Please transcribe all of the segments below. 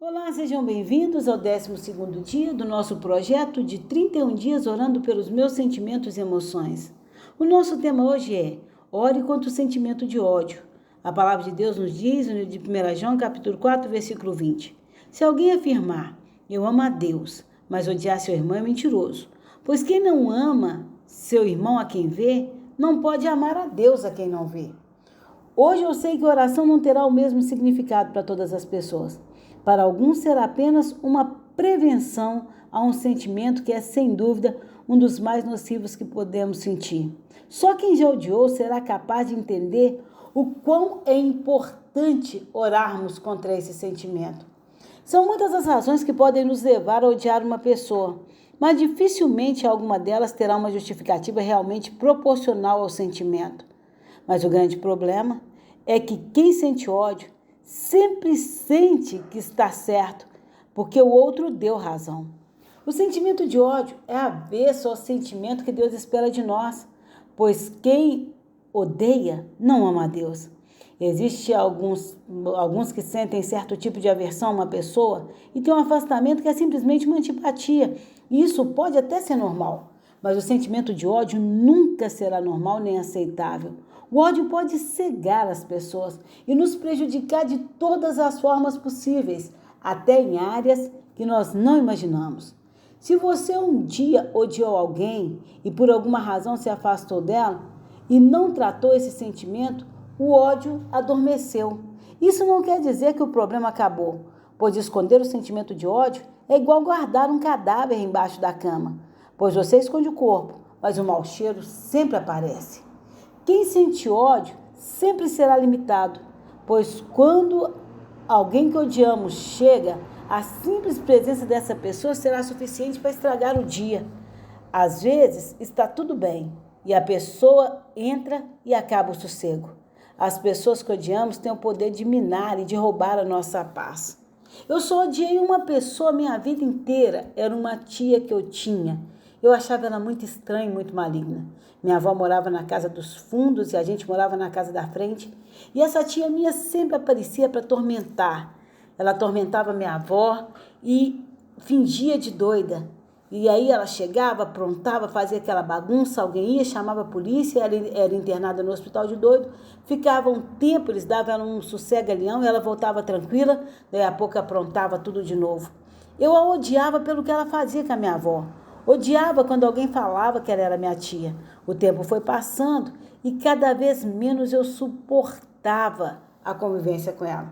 Olá, sejam bem-vindos ao 12º dia do nosso projeto de 31 dias orando pelos meus sentimentos e emoções. O nosso tema hoje é: ore contra o sentimento de ódio. A palavra de Deus nos diz, no livro de 1 João, capítulo 4, versículo 20. Se alguém afirmar, eu amo a Deus, mas odiar seu irmão é mentiroso. Pois quem não ama seu irmão a quem vê, não pode amar a Deus a quem não vê. Hoje eu sei que a oração não terá o mesmo significado para todas as pessoas. Para alguns será apenas uma prevenção a um sentimento que é, sem dúvida, um dos mais nocivos que podemos sentir. Só quem já odiou será capaz de entender o quão é importante orarmos contra esse sentimento. São muitas as razões que podem nos levar a odiar uma pessoa, mas dificilmente alguma delas terá uma justificativa realmente proporcional ao sentimento. Mas o grande problema é que quem sente ódio sempre sente que está certo, porque o outro deu razão. O sentimento de ódio é avesso ao sentimento que Deus espera de nós, pois quem odeia não ama a Deus. Existem alguns que sentem certo tipo de aversão a uma pessoa e tem um afastamento que é simplesmente uma antipatia. E isso pode até ser normal, mas o sentimento de ódio nunca será normal nem aceitável. O ódio pode cegar as pessoas e nos prejudicar de todas as formas possíveis, até em áreas que nós não imaginamos. Se você um dia odiou alguém e por alguma razão se afastou dela e não tratou esse sentimento, o ódio adormeceu. Isso não quer dizer que o problema acabou, pois esconder o sentimento de ódio é igual guardar um cadáver embaixo da cama, pois você esconde o corpo, mas o mau cheiro sempre aparece. Quem sente ódio sempre será limitado, pois quando alguém que odiamos chega, a simples presença dessa pessoa será suficiente para estragar o dia. Às vezes está tudo bem e a pessoa entra e acaba o sossego. As pessoas que odiamos têm o poder de minar e de roubar a nossa paz. Eu só odiei uma pessoa a minha vida inteira, era uma tia que eu tinha. Eu achava ela muito estranha e muito maligna. Minha avó morava na casa dos fundos e a gente morava na casa da frente. E essa tia minha sempre aparecia para atormentar. Ela atormentava minha avó e fingia de doida. E aí ela chegava, aprontava, fazia aquela bagunça, alguém ia, chamava a polícia, ela era internada no hospital de doido, ficava um tempo, eles davam ela um sossega-leão e ela voltava tranquila, daí a pouco aprontava tudo de novo. Eu a odiava pelo que ela fazia com a minha avó. Odiava quando alguém falava que ela era minha tia. O tempo foi passando e cada vez menos eu suportava a convivência com ela.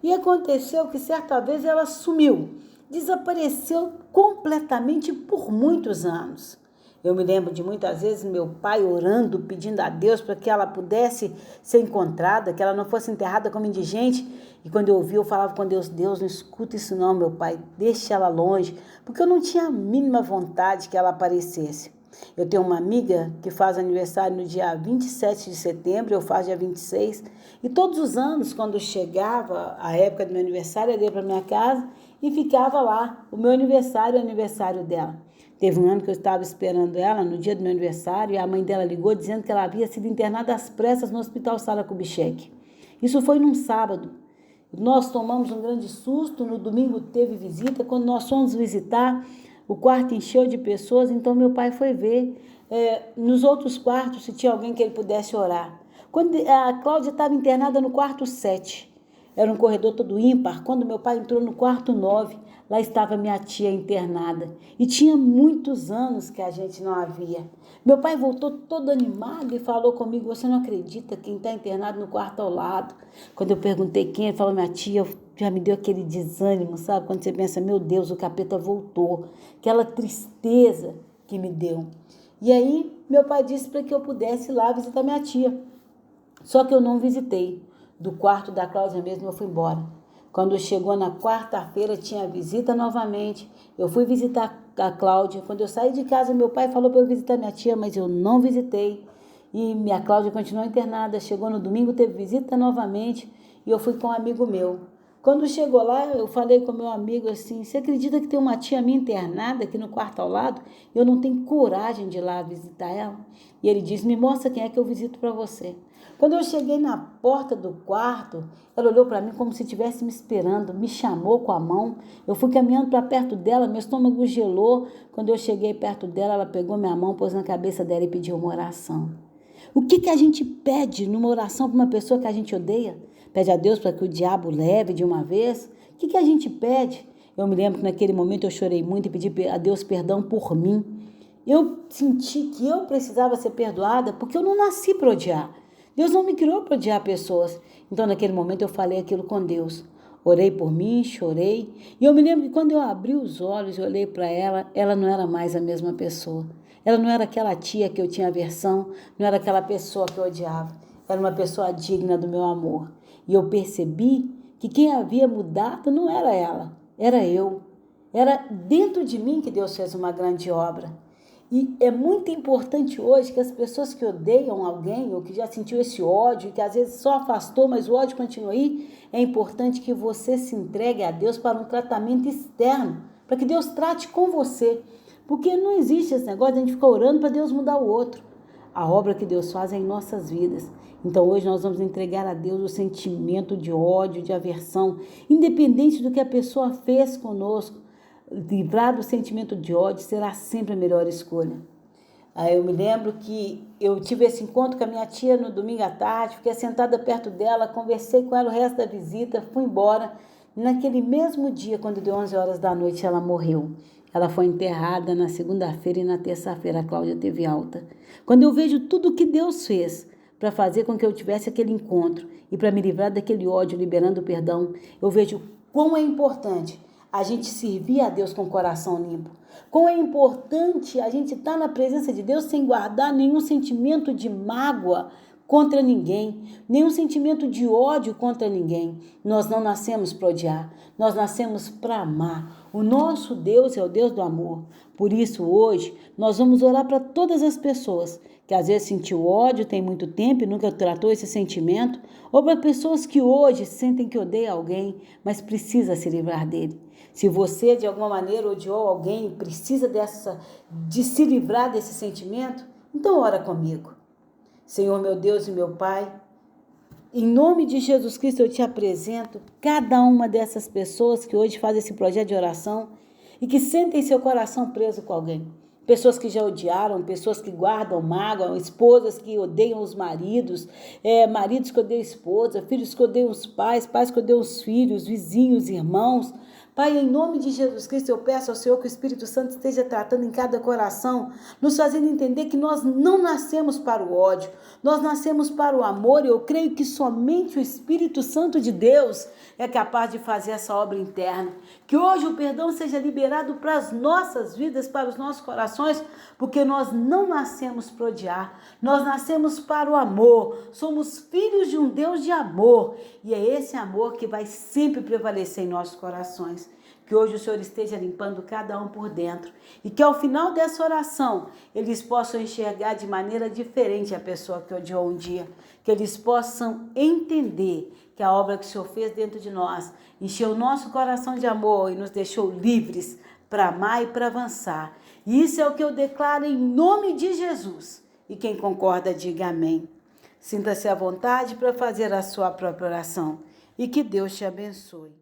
E aconteceu que certa vez ela sumiu, desapareceu completamente por muitos anos. Eu me lembro de muitas vezes meu pai orando, pedindo a Deus para que ela pudesse ser encontrada, que ela não fosse enterrada como indigente. E quando eu ouvi, eu falava com Deus, Deus, não escuta isso não, meu pai, deixa ela longe, porque eu não tinha a mínima vontade que ela aparecesse. Eu tenho uma amiga que faz aniversário no dia 27 de setembro, eu faço dia 26, e todos os anos, quando chegava a época do meu aniversário, eu ia para minha casa e ficava lá, o meu aniversário e o aniversário dela. Teve um ano que eu estava esperando ela no dia do meu aniversário e a mãe dela ligou dizendo que ela havia sido internada às pressas no Hospital Sara Kubitschek. Isso foi num sábado. Nós tomamos um grande susto, no domingo teve visita, quando nós fomos visitar, o quarto encheu de pessoas, então meu pai foi ver nos outros quartos se tinha alguém que ele pudesse orar. Quando a Cláudia estava internada no quarto 7, era um corredor todo ímpar, quando meu pai entrou no quarto 9, lá estava minha tia internada. E tinha muitos anos que a gente não a via. Meu pai voltou todo animado e falou comigo, você não acredita quem está internado no quarto ao lado? Quando eu perguntei quem, ele falou, minha tia, já me deu aquele desânimo, sabe? Quando você pensa, meu Deus, o capeta voltou. Aquela tristeza que me deu. E aí, meu pai disse para que eu pudesse ir lá visitar minha tia. Só que eu não visitei. Do quarto da Cláudia mesmo, eu fui embora. Quando chegou na quarta-feira, tinha visita novamente. Eu fui visitar a Cláudia. Quando eu saí de casa, meu pai falou para eu visitar minha tia, mas eu não visitei. E minha Cláudia continuou internada. Chegou no domingo, teve visita novamente. E eu fui com um amigo meu. Quando chegou lá, eu falei com meu amigo assim, você acredita que tem uma tia minha internada aqui no quarto ao lado? Eu não tenho coragem de ir lá visitar ela. E ele disse, me mostra quem é que eu visito para você. Quando eu cheguei na porta do quarto, ela olhou para mim como se estivesse me esperando, me chamou com a mão. Eu fui caminhando para perto dela, meu estômago gelou. Quando eu cheguei perto dela, ela pegou minha mão, pôs na cabeça dela e pediu uma oração. O que a gente pede numa oração para uma pessoa que a gente odeia? Pede a Deus para que o diabo leve de uma vez? O que a gente pede? Eu me lembro que naquele momento eu chorei muito e pedi a Deus perdão por mim. Eu senti que eu precisava ser perdoada porque eu não nasci para odiar. Deus não me criou para odiar pessoas. Então, naquele momento, eu falei aquilo com Deus. Orei por mim, chorei. E eu me lembro que quando eu abri os olhos e olhei para ela, ela não era mais a mesma pessoa. Ela não era aquela tia que eu tinha aversão, não era aquela pessoa que eu odiava. Era uma pessoa digna do meu amor. E eu percebi que quem havia mudado não era ela, era eu. Era dentro de mim que Deus fez uma grande obra. E é muito importante hoje que as pessoas que odeiam alguém ou que já sentiu esse ódio, que às vezes só afastou, mas o ódio continua aí, é importante que você se entregue a Deus para um tratamento externo, para que Deus trate com você. Porque não existe esse negócio de a gente ficar orando para Deus mudar o outro. A obra que Deus faz é em nossas vidas. Então hoje nós vamos entregar a Deus o sentimento de ódio, de aversão, independente do que a pessoa fez conosco. Livrar do sentimento de ódio será sempre a melhor escolha. Aí eu me lembro que eu tive esse encontro com a minha tia no domingo à tarde, fiquei sentada perto dela, conversei com ela o resto da visita, fui embora. Naquele mesmo dia, quando deu 11 horas da noite, ela morreu. Ela foi enterrada na segunda-feira e na terça-feira a Cláudia teve alta. Quando eu vejo tudo o que Deus fez para fazer com que eu tivesse aquele encontro e para me livrar daquele ódio, liberando o perdão, eu vejo quão é importante a gente servir a Deus com o coração limpo. Como é importante a gente estar na presença de Deus sem guardar nenhum sentimento de mágoa contra ninguém, nenhum sentimento de ódio contra ninguém. Nós não nascemos para odiar, nós nascemos para amar. O nosso Deus é o Deus do amor. Por isso, hoje, nós vamos orar para todas as pessoas que às vezes sentiu ódio tem muito tempo e nunca tratou esse sentimento, ou para pessoas que hoje sentem que odeiam alguém, mas precisa se livrar dele. Se você, de alguma maneira, odiou alguém e precisa de se livrar desse sentimento, então ora comigo. Senhor, meu Deus e meu Pai, em nome de Jesus Cristo eu te apresento cada uma dessas pessoas que hoje fazem esse projeto de oração e que sentem seu coração preso com alguém. Pessoas que já odiaram, pessoas que guardam mágoa, esposas que odeiam os maridos, maridos que odeiam esposa, filhos que odeiam os pais, pais que odeiam os filhos, vizinhos, irmãos. Pai, em nome de Jesus Cristo, eu peço ao Senhor que o Espírito Santo esteja tratando em cada coração, nos fazendo entender que nós não nascemos para o ódio, nós nascemos para o amor, e eu creio que somente o Espírito Santo de Deus é capaz de fazer essa obra interna. Que hoje o perdão seja liberado para as nossas vidas, para os nossos corações, porque nós não nascemos para odiar, nós nascemos para o amor, somos filhos de um Deus de amor, e é esse amor que vai sempre prevalecer em nossos corações. Que hoje o Senhor esteja limpando cada um por dentro e que ao final dessa oração eles possam enxergar de maneira diferente a pessoa que odiou um dia. Que eles possam entender que a obra que o Senhor fez dentro de nós encheu o nosso coração de amor e nos deixou livres para amar e para avançar. E isso é o que eu declaro em nome de Jesus. E quem concorda, diga amém. Sinta-se à vontade para fazer a sua própria oração e que Deus te abençoe.